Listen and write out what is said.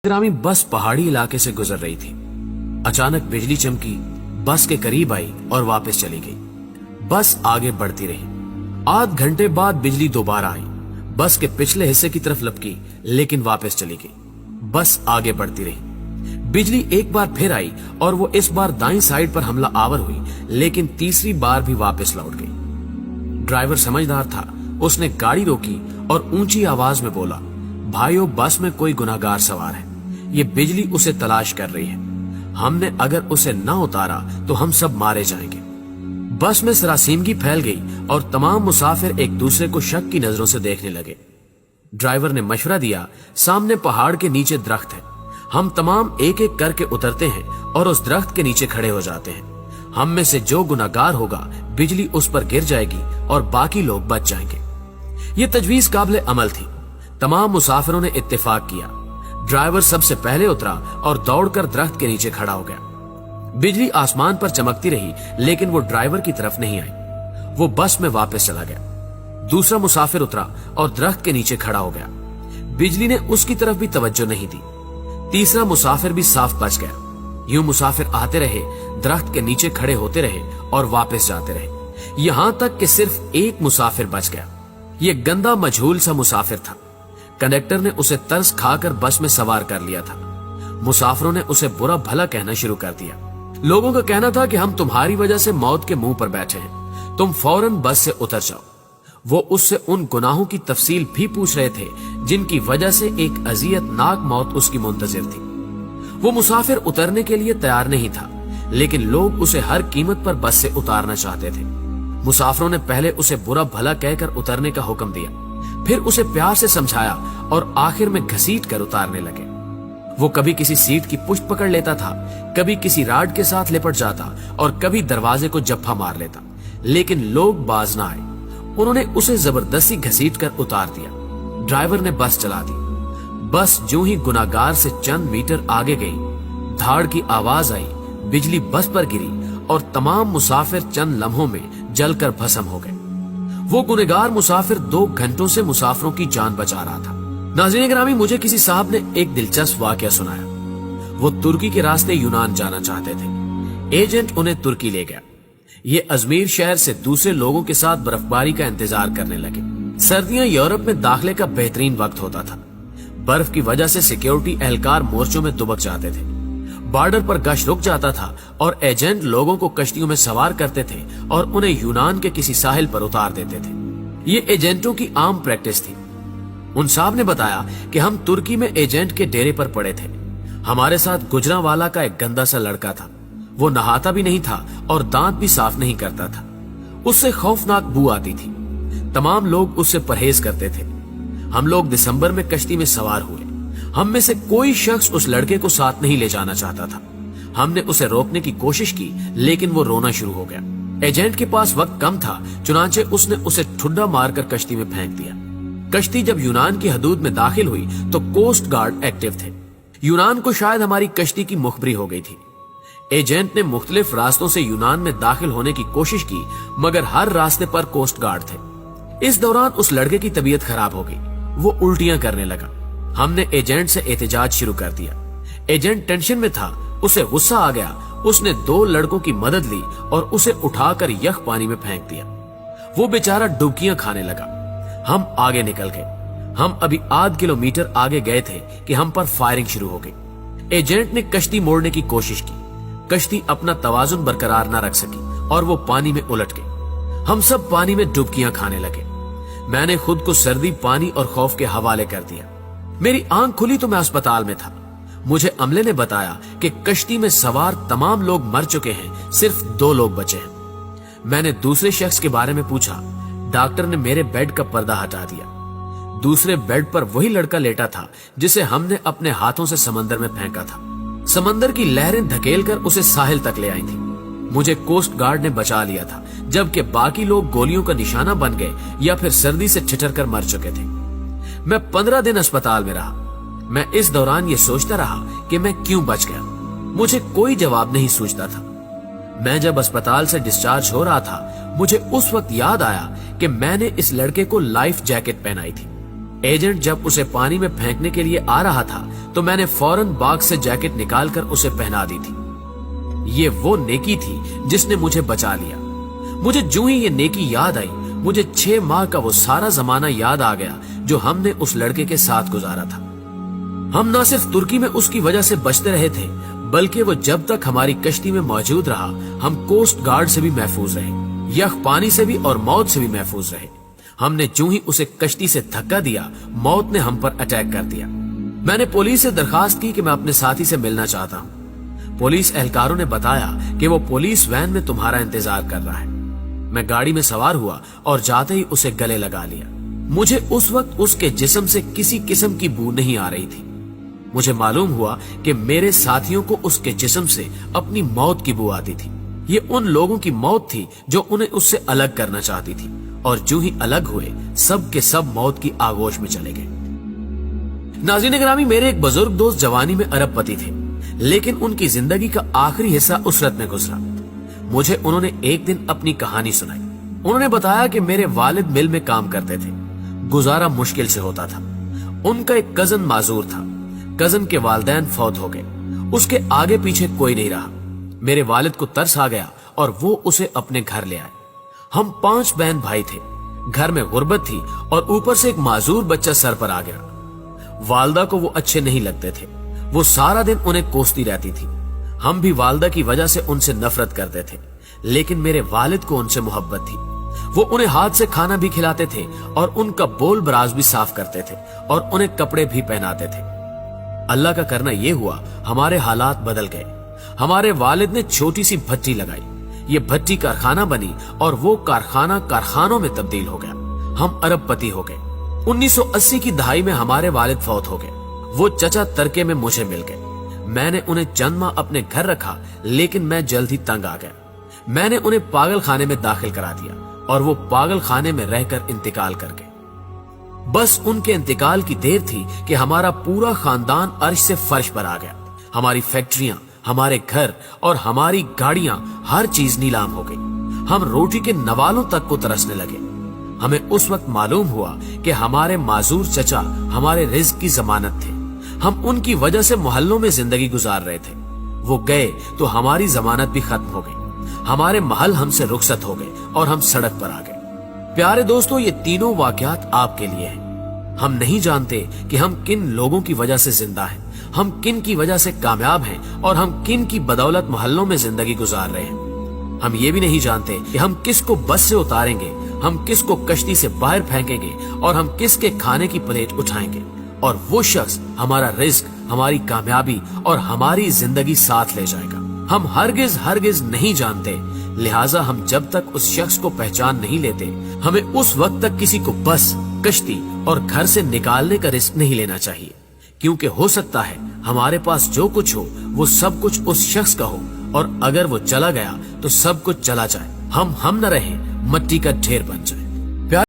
ग्रामी बस पहाड़ी इलाके से गुजर रही थी। अचानक बिजली चमकी, बस के करीब आई और वापस चली गई। बस आगे बढ़ती रही। आध घंटे बाद बिजली दोबारा आई, बस के पिछले हिस्से की तरफ लपकी, लेकिन वापस चली गई। बस आगे बढ़ती रही। बिजली एक बार फिर आई और वो इस बार दाईं साइड पर हमला आवर हुई, लेकिन तीसरी बार भी वापस लौट गई। ड्राइवर समझदार था, उसने गाड़ी रोकी और ऊंची आवाज में बोला, भाइयों, बस में कोई गुनाहगार सवार है, ये बिजली उसे तलाश कर रही है। हमने अगर उसे न उतारा तो हम सब मारे जाएंगे। बस में सरासीमगी फैल गई और तमाम मुसाफिर एक दूसरे को शक की नजरों से देखने लगे। ड्राइवर ने मशवरा दिया, सामने पहाड़ के नीचे दरख्त है, हम तमाम एक एक करके उतरते हैं और उस दरख्त के नीचे खड़े हो जाते हैं। हम में से जो गुनाहगार होगा, बिजली उस पर गिर जाएगी और बाकी लोग बच जाएंगे। ये तजवीज काबिल अमल थी। तमाम मुसाफिरों ने इत्तेफाक किया। ड्राइवर सबसे पहले उतरा और दौड़कर दरख्त के नीचे खड़ा हो गया। बिजली आसमान पर चमकती रही, लेकिन वो ड्राइवर की तरफ नहीं आई। वो बस में वापस चला गया। दूसरा मुसाफिर उतरा और दरख्त के नीचे खड़ा हो गया। बिजली ने उसकी तरफ भी तवज्जो नहीं दी। तीसरा मुसाफिर भी साफ बच गया। यूं मुसाफिर आते रहे, दरख्त के नीचे खड़े होते रहे और वापस जाते रहे, यहां तक कि सिर्फ एक मुसाफिर बच गया। ये गंदा मजहूल सा मुसाफिर था। कंडक्टर ने उसे तरस खाकर बस में सवार कर लिया था। मुसाफिरों ने उसे बुरा भला कहना शुरू कर दिया। लोगों का कहना था कि हम तुम्हारी वजह से मौत के मुंह पर बैठे हैं, तुम फौरन बस से उतर जाओ। वो उससे उन गुनाहों की तफसील भी पूछ रहे थे जिनकी वजह से एक अजियतनाक मौत उसकी मुंतजिर थी। वो मुसाफिर उतरने के लिए तैयार नहीं था, लेकिन लोग उसे हर कीमत पर बस से उतारना चाहते थे। मुसाफिरों ने पहले उसे बुरा भला कहकर उतरने का हुक्म दिया, फिर उसे प्यार से समझाया और आखिर में घसीट कर उतारने लगे। वो कभी किसी सीट की पुष्ट पकड़ लेता था, कभी किसी राड के साथ लिपट जाता और कभी दरवाजे को जप्फा मार लेता, लेकिन लोग बाज ना आए। उन्होंने उसे जबरदस्ती घसीट कर उतार दिया। ड्राइवर ने बस चला दी। बस जो ही गुनाहगार से चंद मीटर आगे गई, धाड़ की आवाज आई, बिजली बस पर गिरी और तमाम मुसाफिर चंद लम्हों में जलकर भस्म हो गए। वो गुनहगार मुसाफिर 2 घंटों से मुसाफिरों की जान बचा रहा था। नाज़रीन ग्रामी, मुझे किसी साहब ने एक दिलचस्प वाकया सुनाया। वो तुर्की के रास्ते यूनान जाना चाहते थे। एजेंट उन्हें तुर्की ले गया। ये अजमेर शहर से दूसरे लोगों के साथ बर्फबारी का इंतजार करने लगे। सर्दियां यूरोप में दाखिले का बेहतरीन वक्त होता था। बर्फ की वजह से सिक्योरिटी एहलकार मोर्चों में दुबक जाते थे। बॉर्डर पर गश्त रुक जाता था और एजेंट लोगों को कश्तियों में सवार करते थे और उन्हें यूनान के किसी साहिल पर उतार देते थे। ये एजेंटों की आम प्रैक्टिस थी। उन साहब ने बताया कि हम तुर्की में एजेंट के डेरे पर पड़े थे। हमारे साथ गुजरांवाला का एक गंदा सा लड़का था। वो नहाता भी नहीं था और दांत भी साफ नहीं करता था। उससे खौफनाक बू आती थी। तमाम लोग उससे परहेज करते थे। हम लोग दिसंबर में कश्ती में सवार हुए। हम में से कोई शख्स उस लड़के को साथ नहीं ले जाना चाहता था। हमने उसे रोकने की कोशिश की, लेकिन वो रोना शुरू हो गया। एजेंट के पास वक्त कम था, चुनांचे उसने उसे ठुड्डा मारकर कश्ती में फेंक दिया। कश्ती जब यूनान की हदूद में दाखिल हुई तो कोस्ट गार्ड एक्टिव थे। यूनान को शायद हमारी कश्ती की मुखबरी हो गई थी। एजेंट ने मुख्तलिफ रास्तों से यूनान में दाखिल होने की कोशिश की, मगर हर रास्ते पर कोस्ट गार्ड थे। इस दौरान उस लड़के की तबीयत खराब हो गई। वो उल्टियां करने लगा। हमने एजेंट से एहतजाज शुरू कर दिया। एजेंट टेंशन में था, उसे गुस्सा आ गया। उसने 2 लड़कों की मदद ली और उसे उठाकर यख पानी में फेंक दिया। वो बेचारा डुबकियां खाने लगा। हम आगे निकल गए। हम अभी आध किलोमीटर आगे गए थे कि हम पर फायरिंग शुरू हो गई। एजेंट ने कश्ती मोड़ने की कोशिश की। कश्ती अपना तवाजुन बरकरार न रख सकी और वो पानी में उलट गई। हम सब पानी में डुबकियां खाने लगे। मैंने खुद को सर्दी, पानी और खौफ के हवाले कर दिया। मेरी आंख खुली तो मैं अस्पताल में था। मुझे अमले ने बताया कि कश्ती में सवार तमाम लोग मर चुके हैं, सिर्फ 2 लोग बचे हैं। मैंने दूसरे शख्स के बारे में पूछा। डॉक्टर ने मेरे बेड का पर्दा हटा दिया। दूसरे बेड पर वही लड़का लेटा था जिसे हमने अपने हाथों से समंदर में फेंका था। समंदर की लहरें धकेलकर उसे साहिल तक ले आई थी। मुझे कोस्ट गार्ड ने बचा लिया था, जबकि बाकी लोग गोलियों का निशाना बन गए या फिर सर्दी से छिटर कर मर चुके थे। मैं 15 दिन अस्पताल में रहा। मैं इस दौरान ये सोचता रहा कि मैं क्यों बच गया। मुझे कोई जवाब नहीं सूझता था। मैं जब अस्पताल से डिस्चार्ज हो रहा था, मुझे उस वक्त याद आया कि मैंने इस लड़के को लाइफ जैकेट पहनाई थी। एजेंट जब उसे पानी में फेंकने के लिए आ रहा था तो मैंने फौरन बाग से जैकेट निकालकर उसे पहना दी थी। ये वो नेकी थी जिसने मुझे बचा लिया। मुझे जो ही ये नेकी याद आई, मुझे 6 माह का वो सारा जमाना याद आ गया जो हमने उस लड़के के साथ गुजारा था। हम न सिर्फ तुर्की में उसकी वजह से बचते रहे थे, बल्कि वो जब तक हमारी कश्ती में मौजूद रहा, हम कोस्ट गार्ड से भी महफूज रहे, यख पानी से भी और मौत से भी महफूज रहे। हमने जो ही उसे कश्ती से धक्का दिया, मौत ने हम पर अटैक कर दिया। मैंने पुलिस से दरखास्त की कि मैं अपने साथी से मिलना चाहता हूँ। पुलिस एहलकारों ने बताया कि वो पुलिस वैन में तुम्हारा इंतजार कर रहा है। मैं गाड़ी में सवार हुआ और जाते ही उसे गले लगा लिया। मुझे उस वक्त उसके जिस्म से किसी किस्म की बू नहीं आ रही थी। मुझे मालूम हुआ कि मेरे साथियों को उसके जिस्म से अपनी मौत की बू आती थी। ये उन लोगों की मौत थी जो उन्हें उससे अलग करना चाहती थी, और जो ही अलग हुए सब के सब मौत की आगोश में चले गए। नाज़रीन ग्रामी, मेरे एक बुजुर्ग दोस्त जवानी में अरबपति थे, लेकिन उनकी जिंदगी का आखिरी हिस्सा उसरत में गुजरा। मुझे उन्होंने एक दिन अपनी कहानी सुनाई। उन्होंने बताया कि मेरे वालिद मिल में काम करते थे, गुजारा मुश्किल से होता था। उनका एक कजन माजूर था। कजन के वालिदैन फौत हो गए, उसके आगे पीछे कोई नहीं रहा। मेरे वालिद को तरस आ गया और वो उसे अपने घर ले आए। हम 5 बहन भाई थे। घर में गुर्बत थी और ऊपर से एक माजूर बच्चा सर पर आ गया। वालदा को वो अच्छे नहीं लगते थे। वो सारा दिन उन्हें कोसती रहती थी। हम भी वालदा की वजह से उनसे नफरत करते थे, लेकिन मेरे वालिद को उनसे मोहब्बत थी। वो उन्हें हाथ से खाना भी खिलाते थे और उनका बोल बराज भी साफ करते थे और उन्हें कपड़े भी पहनाते थे। अल्लाह का करना यह हुआ, हमारे हालात बदल गए। हमारे वालिद ने छोटी सी भट्टी लगाई। ये भट्टी कारखाना बनी और वो कारखाना कारखानों में तब्दील हो गया। हम अरबपति हो गए। 1980 की दहाई में हमारे वालिद फौत हो गए। वो चचा तरके में मुझे मिल गए। मैंने उन्हें चंद माह अपने घर रखा, लेकिन मैं जल्द ही तंग आ गया। मैंने उन्हें पागल खाने में दाखिल करा दिया और वो पागल खाने में रहकर इंतकाल कर गए। बस उनके इंतकाल की देर थी कि हमारा पूरा खानदान अर्श से फर्श पर आ गया। हमारी फैक्ट्रियां, हमारे घर और हमारी गाड़ियां, हर चीज नीलाम हो गई। हम रोटी के नवालों तक को तरसने लगे। हमें उस वक्त मालूम हुआ कि हमारे माजूर चचा हमारे रिज्क की जमानत थे। हम उनकी वजह से मोहल्लों में जिंदगी गुजार रहे थे। वो गए तो हमारी जमानत भी खत्म हो गई। हमारे महल हमसे रुखसत हो गए और हम सड़क पर आ गए। प्यारे दोस्तों, ये तीनों वाकयात आपके लिए हैं। हम नहीं जानते कि हम किन लोगों की वजह से जिंदा हैं, हम किन की वजह से कामयाब हैं और हम किन की बदौलत मोहल्लों में जिंदगी गुजार रहे हैं। हम ये भी नहीं जानते कि हम किसको बस से उतारेंगे, हम किसको कश्ती से बाहर फेंकेंगे और हम किसके खाने की प्लेट उठाएंगे, और वो शख्स हमारा रिस्क, हमारी कामयाबी और हमारी जिंदगी साथ ले जाएगा। हम हरगिज नहीं जानते, लिहाजा हम जब तक उस शख्स को पहचान नहीं लेते, हमें उस वक्त तक किसी को बस, कश्ती और घर से निकालने का रिस्क नहीं लेना चाहिए, क्योंकि हो सकता है हमारे पास जो कुछ हो वो सब कुछ उस शख्स का हो, और अगर वो चला गया तो सब कुछ चला जाए, हम न रहे, मट्टी का ढेर बन जाए।